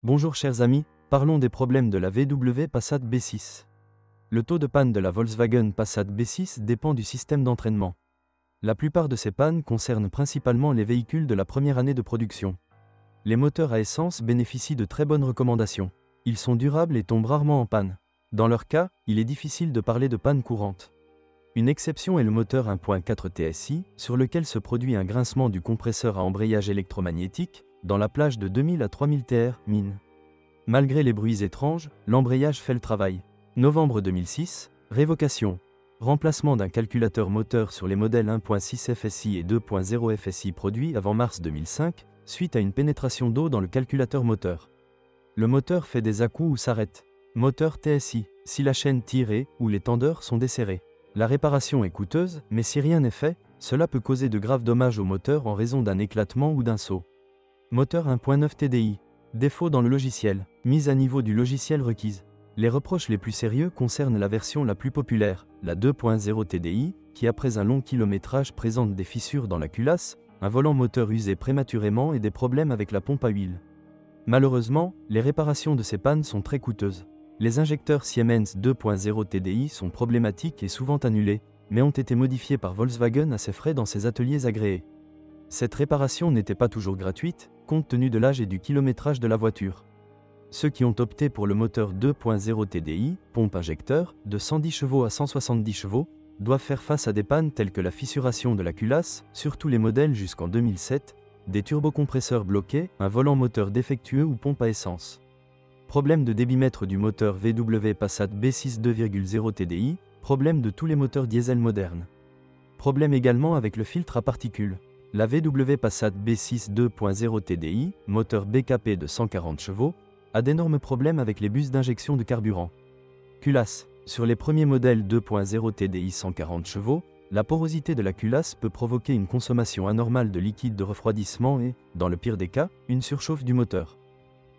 Bonjour chers amis, parlons des problèmes de la VW Passat B6. Le taux de panne de la Volkswagen Passat B6 dépend du système d'entraînement. La plupart de ces pannes concernent principalement les véhicules de la première année de production. Les moteurs à essence bénéficient de très bonnes recommandations. Ils sont durables et tombent rarement en panne. Dans leur cas, il est difficile de parler de panne courante. Une exception est le moteur 1.4 TSI, sur lequel se produit un grincement du compresseur à embrayage électromagnétique, dans la plage de 2000 à 3000 TR, min. Malgré les bruits étranges, l'embrayage fait le travail. Novembre 2006, révocation. Remplacement d'un calculateur moteur sur les modèles 1.6 FSI et 2.0 FSI produits avant mars 2005, suite à une pénétration d'eau dans le calculateur moteur. Le moteur fait des à-coups ou s'arrête. Moteur TSI, si la chaîne tire ou les tendeurs sont desserrés. La réparation est coûteuse, mais si rien n'est fait, cela peut causer de graves dommages au moteur en raison d'un éclatement ou d'un saut. Moteur 1.9 TDI. Défaut dans le logiciel. Mise à niveau du logiciel requise. Les reproches les plus sérieux concernent la version la plus populaire, la 2.0 TDI, qui après un long kilométrage présente des fissures dans la culasse, un volant moteur usé prématurément et des problèmes avec la pompe à huile. Malheureusement, les réparations de ces pannes sont très coûteuses. Les injecteurs Siemens 2.0 TDI sont problématiques et souvent annulés, mais ont été modifiés par Volkswagen à ses frais dans ses ateliers agréés. Cette réparation n'était pas toujours gratuite, compte tenu de l'âge et du kilométrage de la voiture. Ceux qui ont opté pour le moteur 2.0 TDI, pompe injecteur, de 110 chevaux à 170 chevaux, doivent faire face à des pannes telles que la fissuration de la culasse, sur tous les modèles jusqu'en 2007, des turbocompresseurs bloqués, un volant moteur défectueux ou pompe à essence. Problème de débitmètre du moteur VW Passat B6 2.0 TDI, problème de tous les moteurs diesel modernes. Problème également avec le filtre à particules. La VW Passat B6 2.0 TDI, moteur BKP de 140 chevaux, a d'énormes problèmes avec les bus d'injection de carburant. Culasse. Sur les premiers modèles 2.0 TDI 140 chevaux, la porosité de la culasse peut provoquer une consommation anormale de liquide de refroidissement et, dans le pire des cas, une surchauffe du moteur.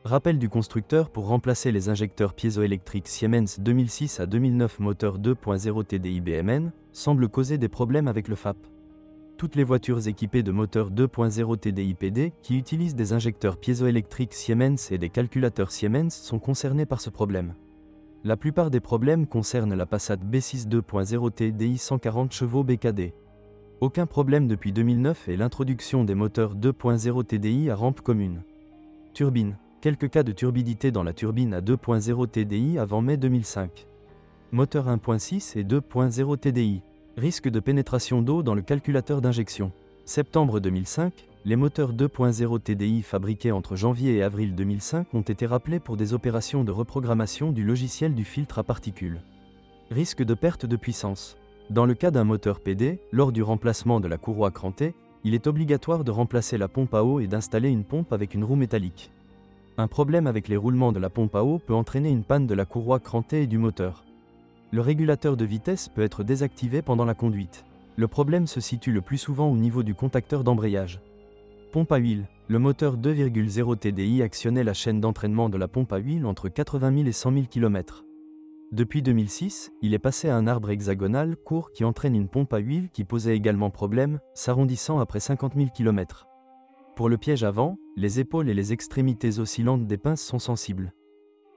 Rappel du constructeur pour remplacer les injecteurs piézoélectriques Siemens 2006 à 2009 moteur 2.0 TDI BMN, semble causer des problèmes avec le FAP. Toutes les voitures équipées de moteurs 2.0 TDI PD qui utilisent des injecteurs piézoélectriques Siemens et des calculateurs Siemens sont concernées par ce problème. La plupart des problèmes concernent la Passat B6 2.0 TDI 140 chevaux BKD. Aucun problème depuis 2009 et l'introduction des moteurs 2.0 TDI à rampe commune. Turbine. Quelques cas de turbidité dans la turbine à 2.0 TDI avant mai 2005. Moteur 1.6 et 2.0 TDI. Risque de pénétration d'eau dans le calculateur d'injection. Septembre 2005, les moteurs 2.0 TDI fabriqués entre janvier et avril 2005 ont été rappelés pour des opérations de reprogrammation du logiciel du filtre à particules. Risque de perte de puissance. Dans le cas d'un moteur PD, lors du remplacement de la courroie crantée, il est obligatoire de remplacer la pompe à eau et d'installer une pompe avec une roue métallique. Un problème avec les roulements de la pompe à eau peut entraîner une panne de la courroie crantée et du moteur. Le régulateur de vitesse peut être désactivé pendant la conduite. Le problème se situe le plus souvent au niveau du contacteur d'embrayage. Pompe à huile. Le moteur 2.0 TDI actionnait la chaîne d'entraînement de la pompe à huile entre 80 000 et 100 000 km. Depuis 2006, il est passé à un arbre hexagonal court qui entraîne une pompe à huile qui posait également problème, s'arrondissant après 50 000 km. Pour le piège avant, les épaules et les extrémités oscillantes des pinces sont sensibles.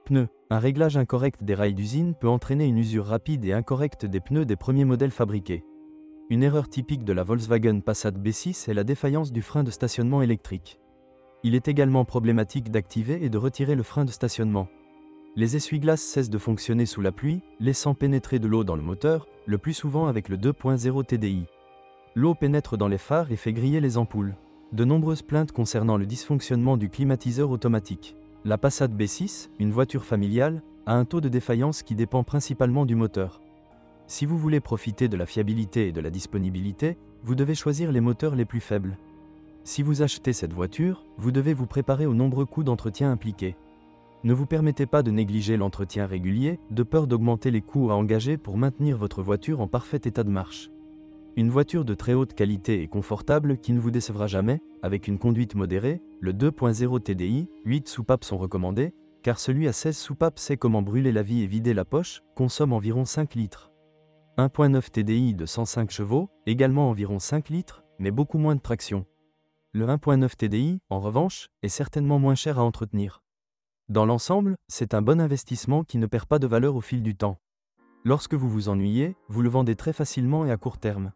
Pneus. Un réglage incorrect des rails d'usine peut entraîner une usure rapide et incorrecte des pneus des premiers modèles fabriqués. Une erreur typique de la Volkswagen Passat B6 est la défaillance du frein de stationnement électrique. Il est également problématique d'activer et de retirer le frein de stationnement. Les essuie-glaces cessent de fonctionner sous la pluie, laissant pénétrer de l'eau dans le moteur, le plus souvent avec le 2.0 TDI. L'eau pénètre dans les phares et fait griller les ampoules. De nombreuses plaintes concernant le dysfonctionnement du climatiseur automatique. La Passat B6, une voiture familiale, a un taux de défaillance qui dépend principalement du moteur. Si vous voulez profiter de la fiabilité et de la disponibilité, vous devez choisir les moteurs les plus faibles. Si vous achetez cette voiture, vous devez vous préparer aux nombreux coûts d'entretien impliqués. Ne vous permettez pas de négliger l'entretien régulier, de peur d'augmenter les coûts à engager pour maintenir votre voiture en parfait état de marche. Une voiture de très haute qualité et confortable qui ne vous décevra jamais, avec une conduite modérée, le 2.0 TDI, 8 soupapes sont recommandées, car celui à 16 soupapes sait comment brûler la vie et vider la poche, consomme environ 5 litres. 1.9 TDI de 105 chevaux, également environ 5 litres, mais beaucoup moins de traction. Le 1.9 TDI, en revanche, est certainement moins cher à entretenir. Dans l'ensemble, c'est un bon investissement qui ne perd pas de valeur au fil du temps. Lorsque vous vous ennuyez, vous le vendez très facilement et à court terme.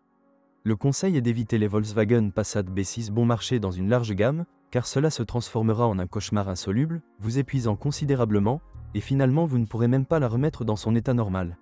Le conseil est d'éviter les Volkswagen Passat B6 bon marché dans une large gamme, car cela se transformera en un cauchemar insoluble, vous épuisant considérablement, et finalement vous ne pourrez même pas la remettre dans son état normal.